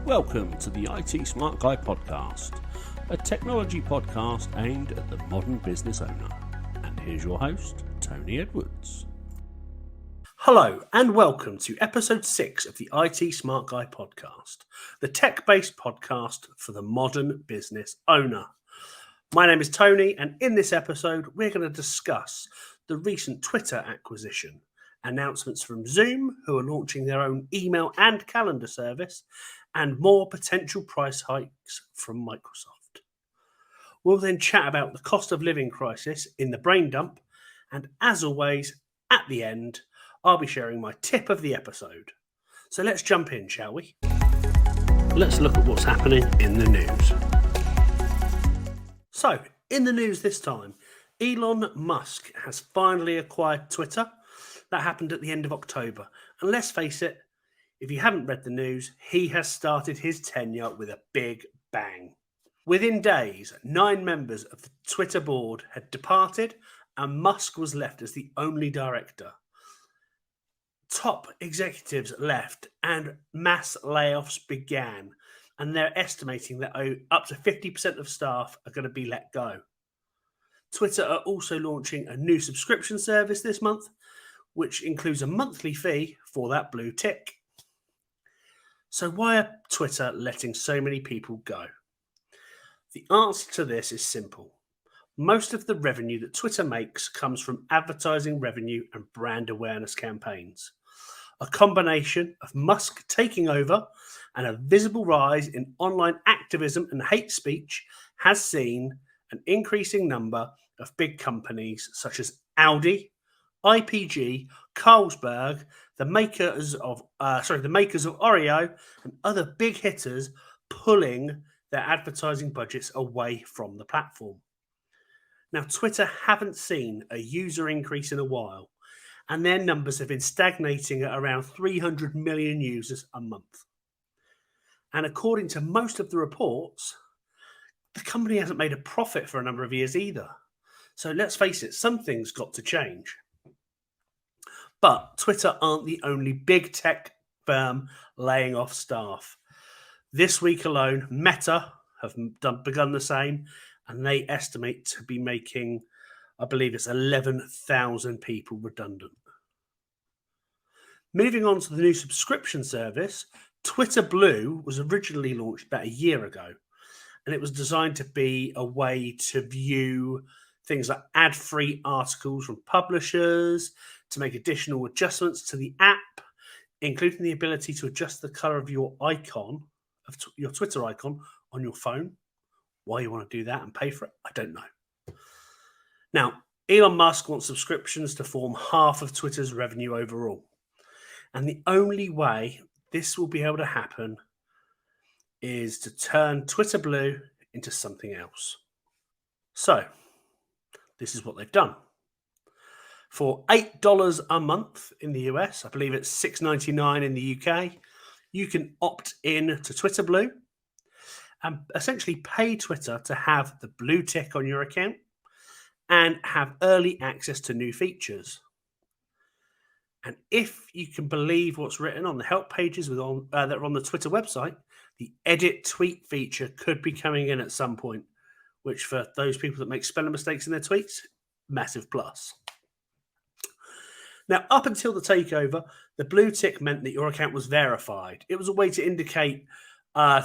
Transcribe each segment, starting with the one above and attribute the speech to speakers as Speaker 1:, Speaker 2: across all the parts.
Speaker 1: Welcome to the IT Smart Guy podcast, a technology podcast aimed at the modern business owner. And here's your host, Tony Edwards. Hello and welcome to episode 6 of the IT Smart Guy podcast, the tech-based podcast for the modern business owner. My name is Tony, and in this episode, we're going to discuss the recent Twitter acquisition, announcements from Zoom, who are launching their own email and calendar service, and more potential price hikes from Microsoft. We'll then chat about the cost of living crisis in the brain dump, and as always, at the end, I'll be sharing my tip of the episode. So let's jump in, shall we? Let's look at what's happening in the news. So, in the news this time, Elon Musk has finally acquired Twitter. That happened at the end of October. And let's face it, if you haven't read the news, he has started his tenure with a big bang. Within days, 9 members of the Twitter board had departed, and Musk was left as the only director. Top executives left, and mass layoffs began, and they're estimating that up to 50% of staff are going to be let go. Twitter are also launching a new subscription service this month, which includes a monthly fee for that blue tick. So why are Twitter letting so many people go? The answer to this is simple. Most of the revenue that Twitter makes comes from advertising revenue and brand awareness campaigns. A combination of Musk taking over and a visible rise in online activism and hate speech has seen an increasing number of big companies such as Audi, IPG, Carlsberg, the makers of Oreo, and other big hitters pulling their advertising budgets away from the platform. Now, Twitter haven't seen a user increase in a while, and their numbers have been stagnating at around 300 million users a month. And according to most of the reports, the company hasn't made a profit for a number of years either. So let's face it, something's got to change. But Twitter aren't the only big tech firm laying off staff. This week alone, Meta have begun the same, and they estimate to be making, I believe it's 11,000 people redundant. Moving on to the new subscription service, Twitter Blue was originally launched about a year ago, and it was designed to be a way to view things like ad-free articles from publishers, to make additional adjustments to the app, including the ability to adjust the color of your icon, your Twitter icon on your phone. Why you want to do that and pay for it, I don't know. Now, Elon Musk wants subscriptions to form half of Twitter's revenue overall. And the only way this will be able to happen is to turn Twitter Blue into something else. So, this is what they've done. For $8 a month in the US, I believe it's $6.99 in the UK, you can opt in to Twitter Blue and essentially pay Twitter to have the blue tick on your account and have early access to new features. And if you can believe what's written on the help pages that are on the Twitter website, the edit tweet feature could be coming in at some point, which for those people that make spelling mistakes in their tweets, massive plus. Now, up until the takeover, the blue tick meant that your account was verified. It was a way to indicate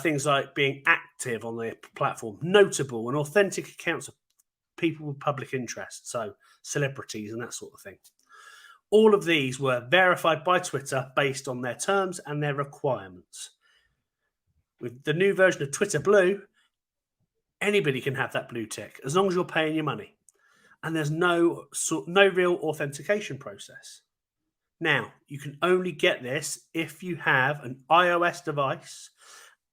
Speaker 1: things like being active on the platform, notable and authentic accounts of people with public interest, so celebrities and that sort of thing. All of these were verified by Twitter based on their terms and their requirements. With the new version of Twitter Blue, anybody can have that blue tick as long as you're paying your money. And there's no real authentication process. Now, you can only get this if you have an iOS device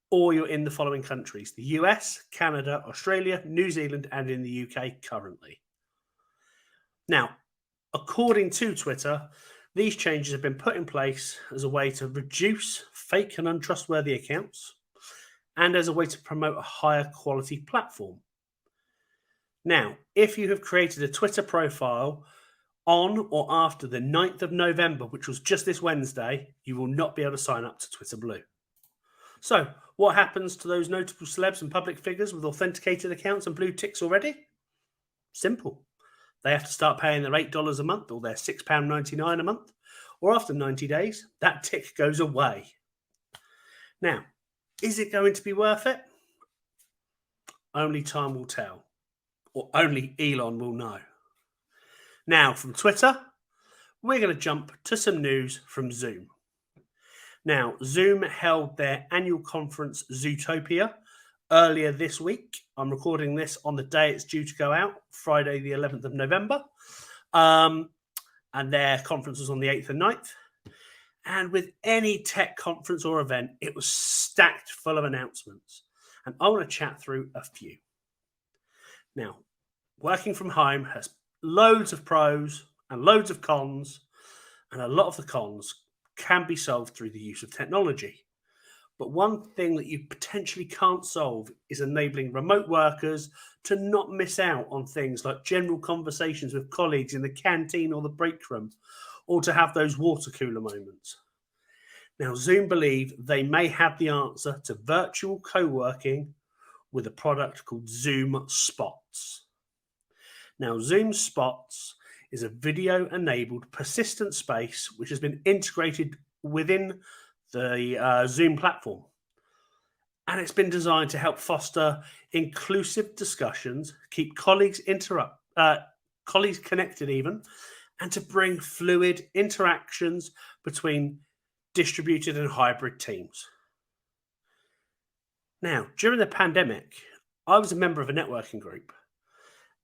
Speaker 1: or you're in the following countries: the US, Canada, Australia, New Zealand, and in the UK currently. Now, according to Twitter, these changes have been put in place as a way to reduce fake and untrustworthy accounts and as a way to promote a higher quality platform. Now, if you have created a Twitter profile on or after the 9th of November, which was just this Wednesday, you will not be able to sign up to Twitter Blue. So What happens to those notable celebs and public figures with authenticated accounts and blue ticks already? Simple. They have to start paying their $8 a month or their £6.99 a month, or after 90 days, that tick goes away. Now, is it going to be worth it? Only time will tell, or only Elon will know. Now, from Twitter, we're going to jump to some news from Zoom. Now, Zoom held their annual conference, Zootopia, earlier this week. I'm recording this on the day it's due to go out, Friday the 11th of November. And their conference was on the 8th and 9th. And with any tech conference or event, it was stacked full of announcements. And I want to chat through a few. Now, working from home has loads of pros and loads of cons, and a lot of the cons can be solved through the use of technology. But one thing that you potentially can't solve is enabling remote workers to not miss out on things like general conversations with colleagues in the canteen or the break room, or to have those water cooler moments. Now, Zoom believe they may have the answer to virtual co-working with a product called Zoom Spots. Now, Zoom Spots is a video-enabled persistent space which has been integrated within the Zoom platform. And it's been designed to help foster inclusive discussions, keep colleagues connected even, and to bring fluid interactions between distributed and hybrid teams. Now, during the pandemic, I was a member of a networking group,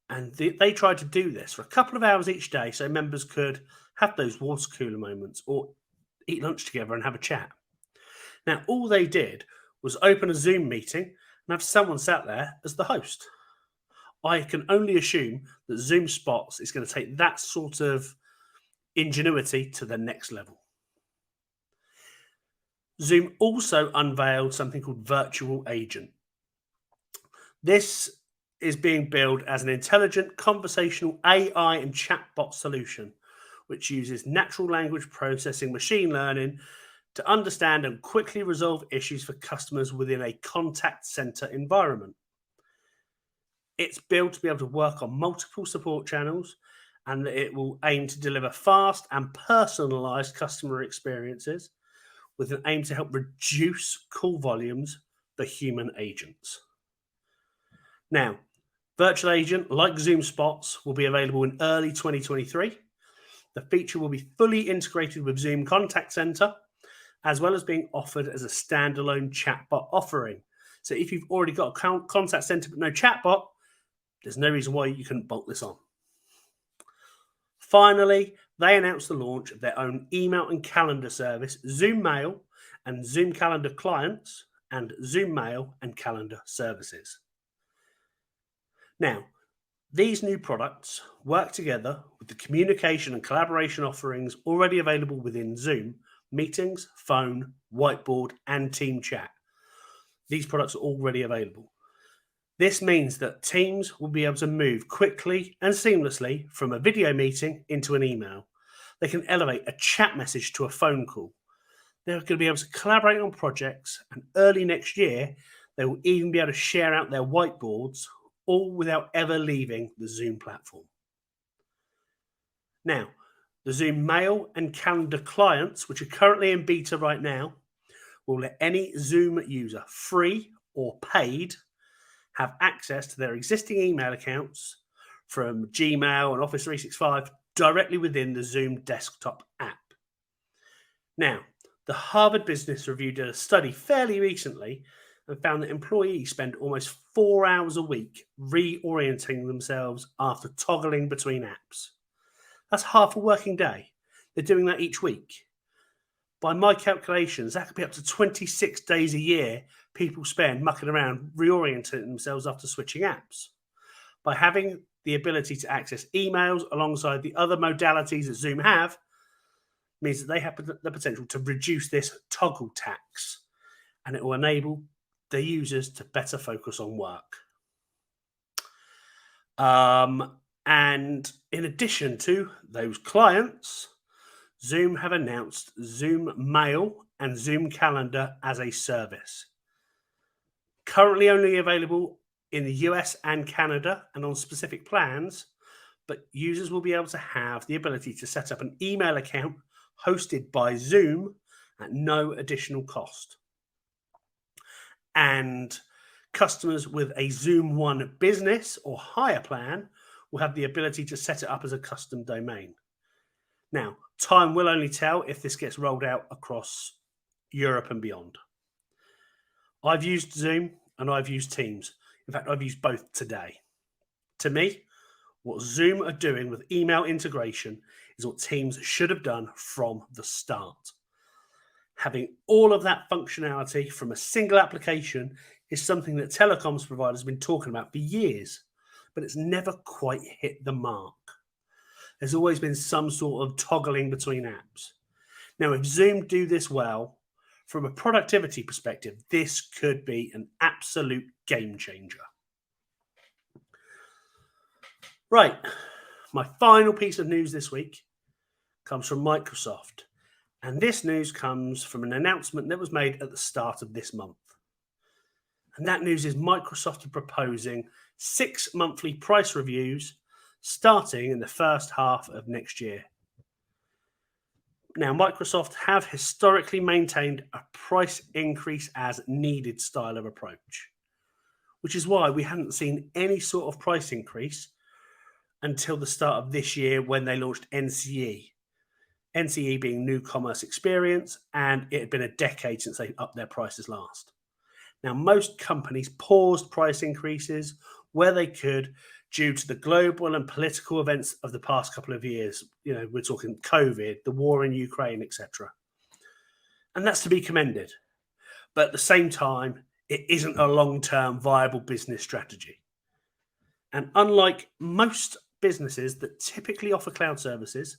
Speaker 1: and they tried to do this for a couple of hours each day so members could have those water cooler moments or eat lunch together and have a chat. Now, all they did was open a Zoom meeting and have someone sat there as the host. I can only assume that Zoom Spots is going to take that sort of ingenuity to the next level. Zoom also unveiled something called Virtual Agent. This is being billed as an intelligent conversational AI and chatbot solution, which uses natural language processing machine learning to understand and quickly resolve issues for customers within a contact center environment. It's built to be able to work on multiple support channels, and it will aim to deliver fast and personalized customer experiences with an aim to help reduce call volumes for human agents. Now, Virtual Agent, like Zoom Spots, will be available in early 2023. The feature will be fully integrated with Zoom Contact Center, as well as being offered as a standalone chatbot offering. So if you've already got a contact center but no chatbot, there's no reason why you couldn't bolt this on. Finally, they announced the launch of their own email and calendar service, Zoom Mail and Zoom Calendar clients, and Zoom Mail and Calendar services. Now, these new products work together with the communication and collaboration offerings already available within Zoom, Meetings, Phone, Whiteboard, and Team Chat. These products are already available. This means that teams will be able to move quickly and seamlessly from a video meeting into an email. They can elevate a chat message to a phone call. They're going to be able to collaborate on projects, and early next year, they will even be able to share out their whiteboards, all without ever leaving the Zoom platform. Now, the Zoom Mail and Calendar clients, which are currently in beta right now, will let any Zoom user, free or paid, have access to their existing email accounts from Gmail and Office 365 directly within the Zoom desktop app. Now, the Harvard Business Review did a study fairly recently and found that employees spend almost 4 hours a week reorienting themselves after toggling between apps. That's half a working day. They're doing that each week. By my calculations, that could be up to 26 days a year people spend mucking around reorienting themselves after switching apps. By having the ability to access emails alongside the other modalities that Zoom have, means that they have the potential to reduce this toggle tax, and it will enable the users to better focus on work. And in addition to those clients, Zoom have announced Zoom Mail and Zoom Calendar as a service. currently only available in the US and Canada and on specific plans, but users will be able to have the ability to set up an email account hosted by Zoom at no additional cost. And customers with a Zoom One business or higher plan will have the ability to set it up as a custom domain. Now, time will only tell if this gets rolled out across Europe and beyond. I've used Zoom and I've used Teams. In fact, I've used both today. To me, what Zoom are doing with email integration is what Teams should have done from the start. Having all of that functionality from a single application is something that telecoms providers have been talking about for years, but it's never quite hit the mark. There's always been some sort of toggling between apps. Now, if Zoom do this well, from a productivity perspective, this could be an absolute game changer. Right, my final piece of news this week comes from Microsoft. And this news comes from an announcement that was made at the start of this month. And that news is Microsoft are proposing 6 monthly price reviews starting in the first half of next year. Now, Microsoft have historically maintained a price increase as needed style of approach, which is why we hadn't seen any sort of price increase until the start of this year when they launched NCE. NCE being New Commerce Experience, and it had been a decade since they upped their prices last. Now, most companies paused price increases where they could due to the global and political events of the past couple of years. You know, we're talking COVID, the war in Ukraine, etc. And that's to be commended. But at the same time, it isn't a long-term viable business strategy. And unlike most businesses that typically offer cloud services,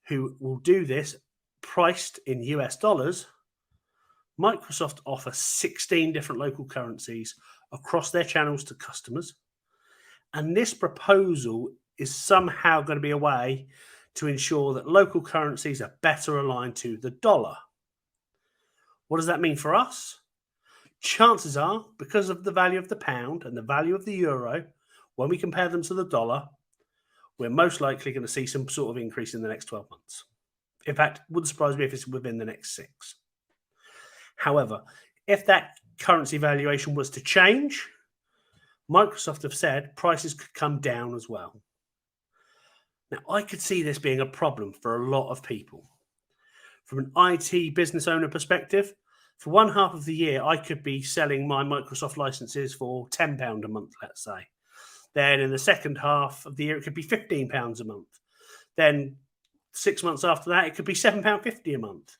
Speaker 1: who will do this priced in US dollars, Microsoft offer 16 different local currencies across their channels to customers. And this proposal is somehow going to be a way to ensure that local currencies are better aligned to the dollar. What does that mean for us? Chances are, because of the value of the pound and the value of the euro, when we compare them to the dollar, we're most likely going to see some sort of increase in the next 12 months. In fact, it wouldn't surprise me if it's within the next 6. However, if that currency valuation was to change, Microsoft have said prices could come down as well. Now, I could see this being a problem for a lot of people. From an IT business owner perspective, for one half of the year, I could be selling my Microsoft licenses for £10 a month, let's say. Then in the second half of the year, it could be £15 a month. Then 6 months after that, it could be £7.50 a month.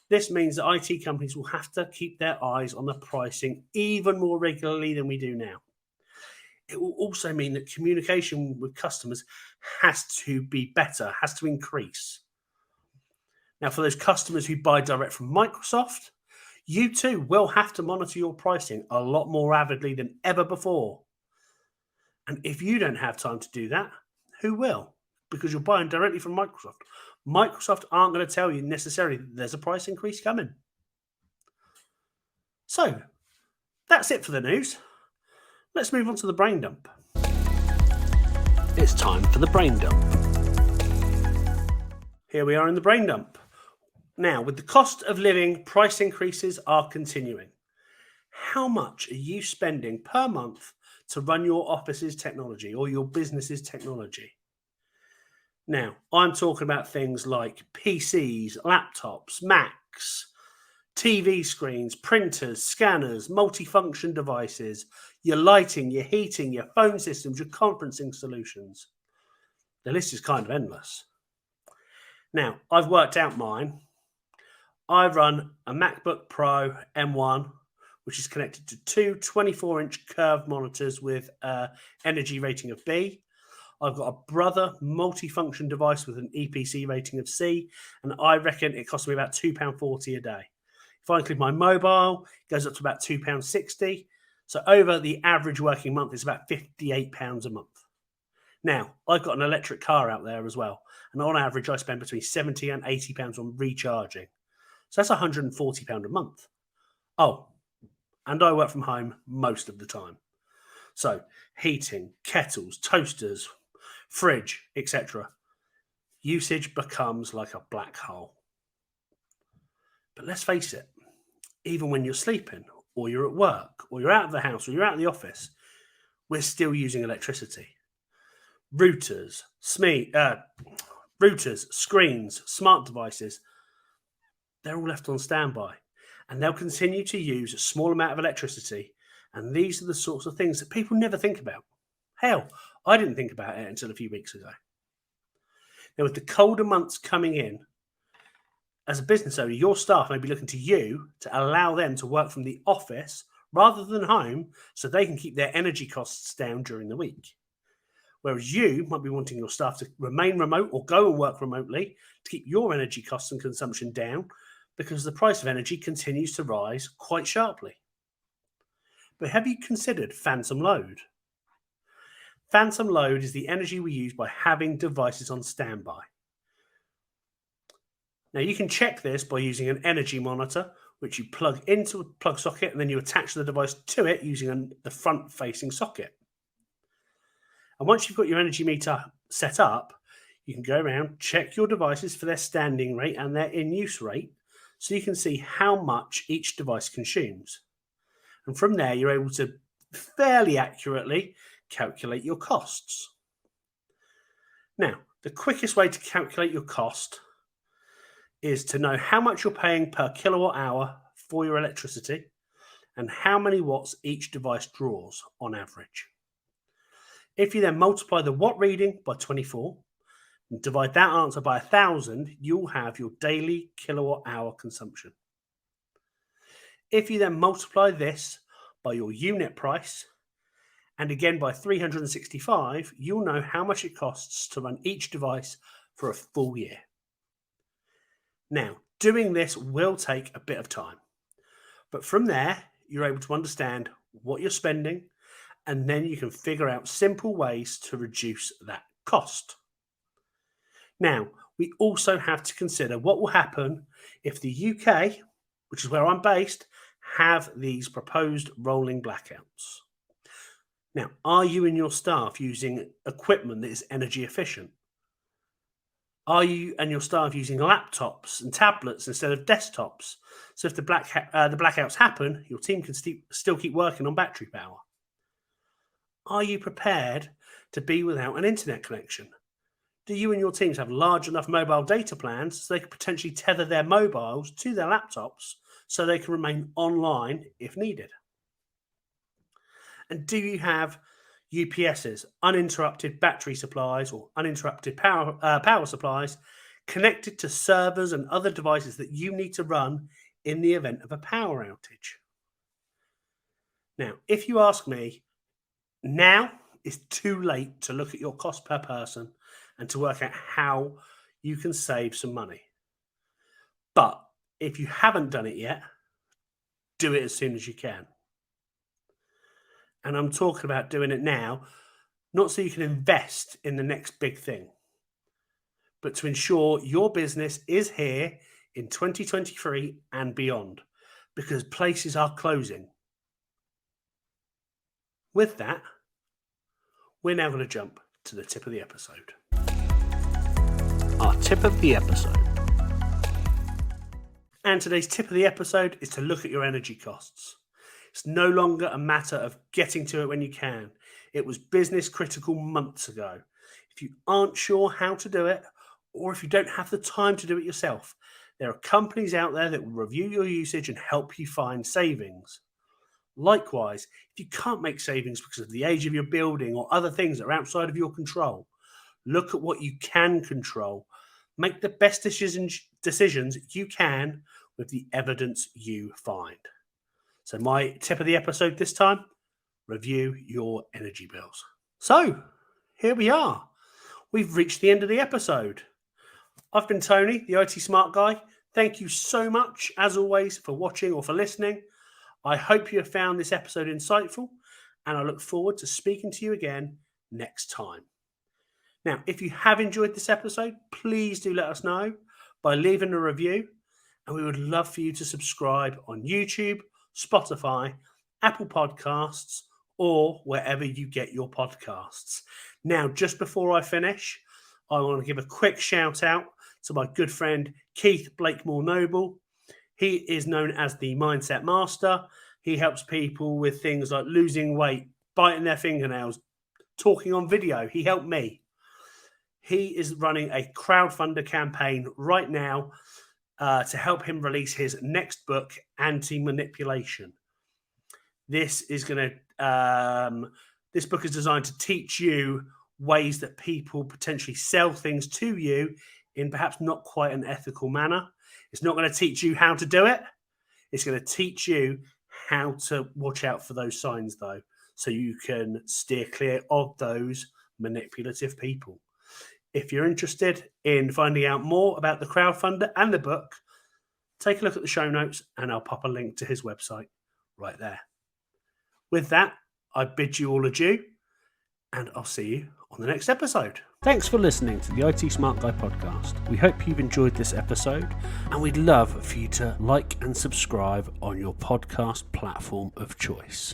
Speaker 1: This means that IT companies will have to keep their eyes on the pricing even more regularly than we do now. It will also mean that communication with customers has to be better, has to increase. Now, for those customers who buy direct from Microsoft, you too will have to monitor your pricing a lot more avidly than ever before. And if you don't have time to do that, who will? Because you're buying directly from Microsoft. Microsoft aren't going to tell you necessarily that there's a price increase coming. So, that's it for the news. Let's move on to the brain dump. It's time for the brain dump. Here we are in the brain dump. Now, with the cost of living, price increases are continuing. How much are you spending per month to run your office's technology or your business's technology? Now, I'm talking about things like PCs, laptops, Macs, TV screens, printers, scanners, multifunction devices, your lighting, your heating, your phone systems, your conferencing solutions. The list is kind of endless. Now, I've worked out mine. I run a MacBook Pro M1, which is connected to two 24-inch curved monitors with an energy rating of B. I've got a Brother multifunction device with an EPC rating of C, and I reckon it costs me about £2.40 a day. If I include my mobile, it goes up to about £2.60. So over the average working month, it's about £58 a month. Now, I've got an electric car out there as well, and on average, I spend between £70 and £80 on recharging. So that's £140 a month. Oh, and I work from home most of the time. So heating, kettles, toasters, fridge, etc. Usage becomes like a black hole. But let's face it, even when you're sleeping, or you're at work, or you're out of the house, or you're out of the office, we're still using electricity. Routers, screens, smart devices, they're all left on standby, and they'll continue to use a small amount of electricity. And these are the sorts of things that people never think about. Hell, I didn't think about it until a few weeks ago. Now, with the colder months coming in, as a business owner, your staff may be looking to you to allow them to work from the office rather than home so they can keep their energy costs down during the week. Whereas you might be wanting your staff to remain remote or go and work remotely to keep your energy costs and consumption down because the price of energy continues to rise quite sharply. But have you considered phantom load? Phantom load is the energy we use by having devices on standby. Now, you can check this by using an energy monitor, which you plug into a plug socket and then you attach the device to it using the front-facing socket. And once you've got your energy meter set up, you can go around, check your devices for their standing rate and their in-use rate, so you can see how much each device consumes. And from there, you're able to fairly accurately calculate your costs. Now, the quickest way to calculate your cost is to know how much you're paying per kilowatt hour for your electricity and how many watts each device draws on average. If you then multiply the watt reading by 24 and divide that answer by 1,000, you'll have your daily kilowatt hour consumption. If you then multiply this by your unit price and again by 365, you'll know how much it costs to run each device for a full year. Now, doing this will take a bit of time, but from there, you're able to understand what you're spending, and then you can figure out simple ways to reduce that cost. Now, we also have to consider what will happen if the UK, which is where I'm based, have these proposed rolling blackouts. Now, are you and your staff using equipment that is energy efficient? Are you and your staff using laptops and tablets instead of desktops? So if the blackouts happen, your team can still keep working on battery power. Are you prepared to be without an internet connection? Do you and your teams have large enough mobile data plans so they can potentially tether their mobiles to their laptops so they can remain online if needed? And do you have UPSs, uninterrupted battery supplies or uninterrupted power supplies connected to servers and other devices that you need to run in the event of a power outage? Now, if you ask me, now is too late to look at your cost per person and to work out how you can save some money. But if you haven't done it yet, do it as soon as you can. And I'm talking about doing it now, not so you can invest in the next big thing, but to ensure your business is here in 2023 and beyond, because places are closing. With that, we're now going to jump to the tip of the episode. Our tip of the episode. And today's tip of the episode is to look at your energy costs. It's no longer a matter of getting to it when you can. It was business critical months ago. If you aren't sure how to do it, or if you don't have the time to do it yourself, there are companies out there that will review your usage and help you find savings. Likewise, if you can't make savings because of the age of your building or other things that are outside of your control, look at what you can control. Make the best decisions you can with the evidence you find. So my tip of the episode this time, review your energy bills. So here we are. We've reached the end of the episode. I've been Tony, the IT Smart Guy. Thank you so much, as always, for watching or for listening. I hope you have found this episode insightful, and I look forward to speaking to you again next time. Now, if you have enjoyed this episode, please do let us know by leaving a review, and we would love for you to subscribe on YouTube, Spotify, Apple Podcasts, or wherever you get your podcasts. Now, just before I finish, I want to give a quick shout out to my good friend Keith Blakemore-Noble. He is known as the Mindset Master. He helps people with things like losing weight, biting their fingernails, talking on video. He helped me. He is running a crowdfunder campaign right now to help him release his next book, AntiManipulation. This book is designed to teach you ways that people potentially sell things to you in perhaps not quite an ethical manner. It's not going to teach you how to do it. It's going to teach you how to watch out for those signs, though, so you can steer clear of those manipulative people. If you're interested in finding out more about the crowdfunder and the book, take a look at the show notes and I'll pop a link to his website right there. With that, I bid you all adieu and I'll see you on the next episode. Thanks for listening to the IT Smart Guy podcast. We hope you've enjoyed this episode and we'd love for you to like and subscribe on your podcast platform of choice.